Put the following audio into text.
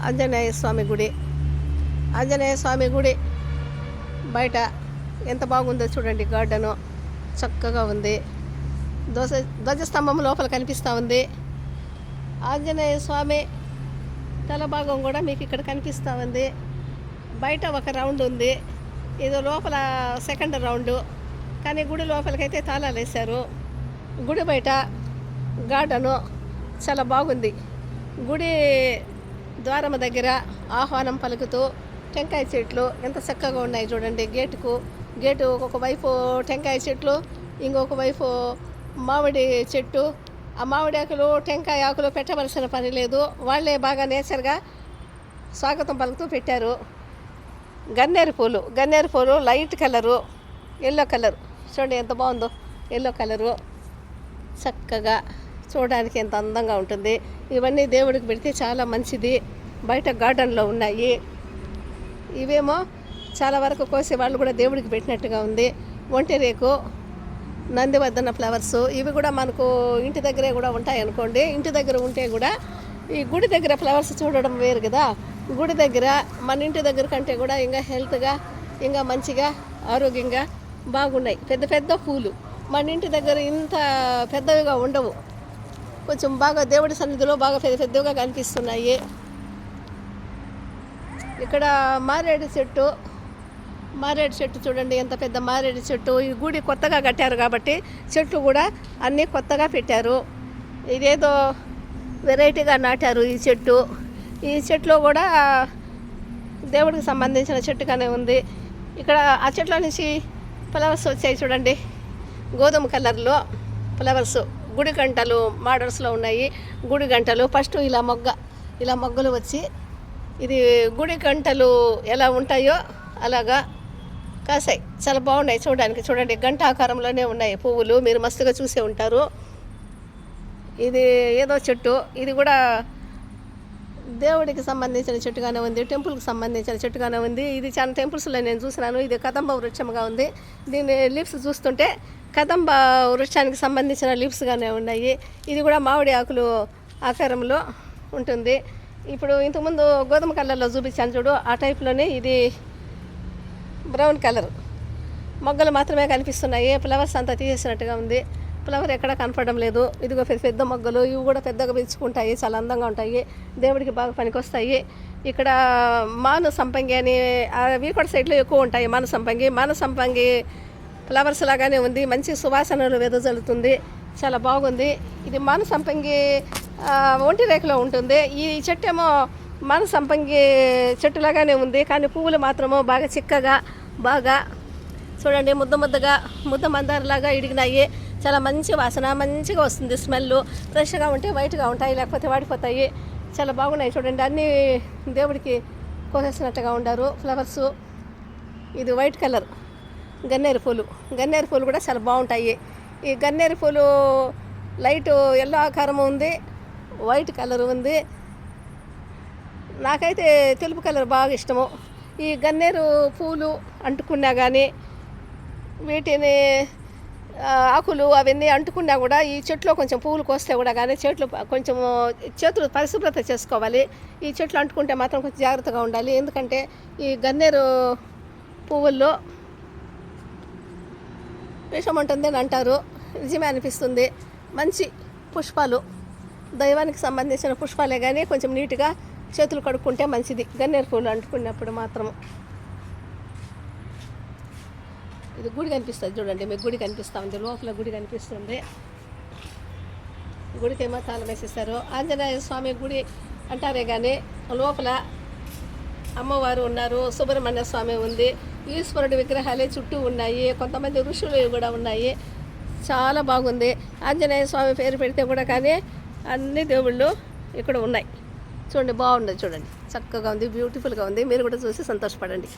ఆంజనేయ స్వామి గుడి. ఆంజనేయ స్వామి గుడి బయట ఎంత బాగుందో చూడండి. గార్డెను చక్కగా ఉంది. ధ్వజస్తంభం లోపల కనిపిస్తూ ఉంది. ఆంజనేయ స్వామి తల భాగం కూడా మీకు ఇక్కడ కనిపిస్తూ ఉంది. బయట ఒక రౌండ్ ఉంది. ఇది లోపల సెకండ్ రౌండు. కానీ గుడి లోపలికైతే తాళాలు వేశారు. గుడి బయట గార్డెను చాలా బాగుంది. గుడి ద్వారం దగ్గర ఆహ్వానం పలుకుతూ టెంకాయ చెట్లు ఎంత చక్కగా ఉన్నాయి చూడండి. గేటు ఒక వైపు టెంకాయ చెట్లు, ఇంకొక వైపు మామిడి చెట్టు. ఆ మామిడి ఆకులు టెంకాయ ఆకులు పెట్టవలసిన పని లేదు. వాళ్ళే బాగా నేచర్గా స్వాగతం పలుకుతూ పెట్టారు. గన్నేరు పూలు లైట్ కలరు, ఎల్లో కలర్ చూడండి ఎంత బాగుందో. ఎల్లో కలరు చక్కగా చూడడానికి ఎంత అందంగా ఉంటుంది. ఇవన్నీ దేవుడికి పెడితే చాలా మంచిది. బయట గార్డెన్లో ఉన్నాయి. ఇవేమో చాలా వరకు కోసే వాళ్ళు కూడా దేవుడికి పెట్టినట్టుగా ఉంది. ఒంటి రేకు, నందివర్ధన ఫ్లవర్స్ ఇవి కూడా మనకు ఇంటి దగ్గరే కూడా ఉంటాయి అనుకోండి. ఇంటి దగ్గర ఉంటే కూడా ఈ గుడి దగ్గర ఫ్లవర్స్ చూడడం వేరు కదా. గుడి దగ్గర మన ఇంటి దగ్గర కంటే కూడా ఇంకా హెల్త్గా ఇంకా మంచిగా ఆరోగ్యంగా బాగున్నాయి. పెద్ద పూలు మన ఇంటి దగ్గర ఇంత పెద్దవిగా ఉండవు. కొంచెం బాగా దేవుడి సన్నిధిలో బాగా పెద్దగా కనిపిస్తున్నాయి. ఇక్కడ మారేడు చెట్టు చూడండి ఎంత పెద్ద మారేడు చెట్టు. ఈ గుడి కొత్తగా కట్టారు కాబట్టి చెట్లు కూడా అన్నీ కొత్తగా పెట్టారు. ఇదేదో వెరైటీగా నాటారు ఈ చెట్లు కూడా దేవుడికి సంబంధించిన చెట్టుగానే ఉంది. ఇక్కడ ఆ చెట్ల నుంచి ఫ్లవర్స్ వచ్చాయి చూడండి. గోధుమ కలర్లో ఫ్లవర్స్ గుడి గంటలు మోడల్స్లో ఉన్నాయి. గుడి గంటలు ఫస్ట్ ఇలా మొగ్గలు వచ్చి ఇది గుడి గంటలు ఎలా ఉంటాయో అలాగా కాసాయి. చాలా బాగున్నాయి చూడడానికి. చూడండి గంట ఆకారంలోనే ఉన్నాయి పువ్వులు. మీరు మస్తుగా చూసే ఉంటారు. ఇది ఏదో చెట్టు. ఇది కూడా దేవుడికి సంబంధించిన చెట్టుగానే ఉంది. టెంపుల్కి సంబంధించిన చెట్టుగానే ఉంది. ఇది చాలా టెంపుల్స్లో నేను చూసినాను. ఇది కదంబ వృక్షంగా ఉంది. దీని లీవ్స్ చూస్తుంటే కదంబ వృక్షానికి సంబంధించిన లీవ్స్గానే ఉన్నాయి. ఇది కూడా మామిడి ఆకులు ఆకారంలో ఉంటుంది. ఇప్పుడు ఇంతకుముందు గోధుమ కలర్లో చూపించాను చూడు, ఆ టైప్లోనే ఇది బ్రౌన్ కలర్. మొగ్గలు మాత్రమే కనిపిస్తున్నాయి. ఫ్లవర్స్ అంతా తీసేసినట్టుగా ఉంది. ఫ్లవర్ ఎక్కడ కనపడడం లేదు. ఇదిగో పెద్ద మొగ్గలు. ఇవి కూడా పెద్దగా పెంచుకుంటాయి. చాలా అందంగా ఉంటాయి. దేవుడికి బాగా పనికొస్తాయి. ఇక్కడ మాను సంపంగి అని అవి కూడా సైడ్లో ఎక్కువ ఉంటాయి. మాను సంపంగి ఫ్లవర్స్ లాగానే ఉంది. మంచి సువాసనలు వెదజల్లుతుంది. చాలా బాగుంది. ఇది మాను సంపంగి ఒంటి రేఖలో ఉంటుంది. ఈ చెట్టు ఏమో మాను సంపంగి చెట్టులాగానే ఉంది. కానీ పువ్వులు మాత్రము బాగా చిక్కగా బాగా చూడండి ముద్ద మందారలాగా ఇడిగినాయి. చాలా మంచి వాసన మంచిగా వస్తుంది. స్మెల్ ఫ్రెష్గా ఉంటే వైట్గా ఉంటాయి, లేకపోతే వాడిపోతాయి. చాలా బాగున్నాయి చూడండి. అన్నీ దేవుడికి కోసేసినట్టుగా ఉండారు ఫ్లవర్స్. ఇది వైట్ కలర్ గన్నేరు పూలు కూడా చాలా బాగుంటాయి. ఈ గన్నేరు పూలు లైట్ ఎల్లో ఆకారం ఉంది, వైట్ కలర్ ఉంది. నాకైతే తెలుపు కలర్ బాగా ఇష్టము. ఈ గన్నేరు పూలు అంటుకున్నా కానీ వీటిని ఆకులు అవన్నీ అంటుకున్నా కూడా ఈ చెట్లో కొంచెం పువ్వులు కోస్తే కూడా కానీ చేతులు పరిశుభ్రత చేసుకోవాలి. ఈ చెట్లు అంటుకుంటే మాత్రం కొంచెం జాగ్రత్తగా ఉండాలి. ఎందుకంటే ఈ గన్నేరు పువ్వుల్లో విషం ఉంటుందని అంటారు. నిజమే అనిపిస్తుంది. మంచి పుష్పాలు, దైవానికి సంబంధించిన పుష్పాలే కానీ కొంచెం నీట్గా చేతులు కడుక్కుంటే మంచిది. గన్నేరు పూలు అంటుకున్నప్పుడు మాత్రం. ఇది గుడి కనిపిస్తుంది చూడండి. మీకు గుడి కనిపిస్తూ ఉంది. లోపల గుడి కనిపిస్తుంది. గుడికేమో తాళం వేసేస్తారు. ఆంజనేయ స్వామి గుడి అంటారే కానీ లోపల అమ్మవారు ఉన్నారు, సుబ్రహ్మణ్య స్వామి ఉంది, ఈశ్వరుడి విగ్రహాలే చుట్టూ ఉన్నాయి. కొంతమంది ఋషులు కూడా ఉన్నాయి. చాలా బాగుంది. ఆంజనేయ స్వామి పేరు పెడితే కూడా కానీ అన్ని దేవుళ్ళు ఇక్కడ ఉన్నాయి. చూడండి బాగుంది. చూడండి చక్కగా ఉంది, బ్యూటిఫుల్గా ఉంది. మీరు కూడా చూసి సంతోషపడండి.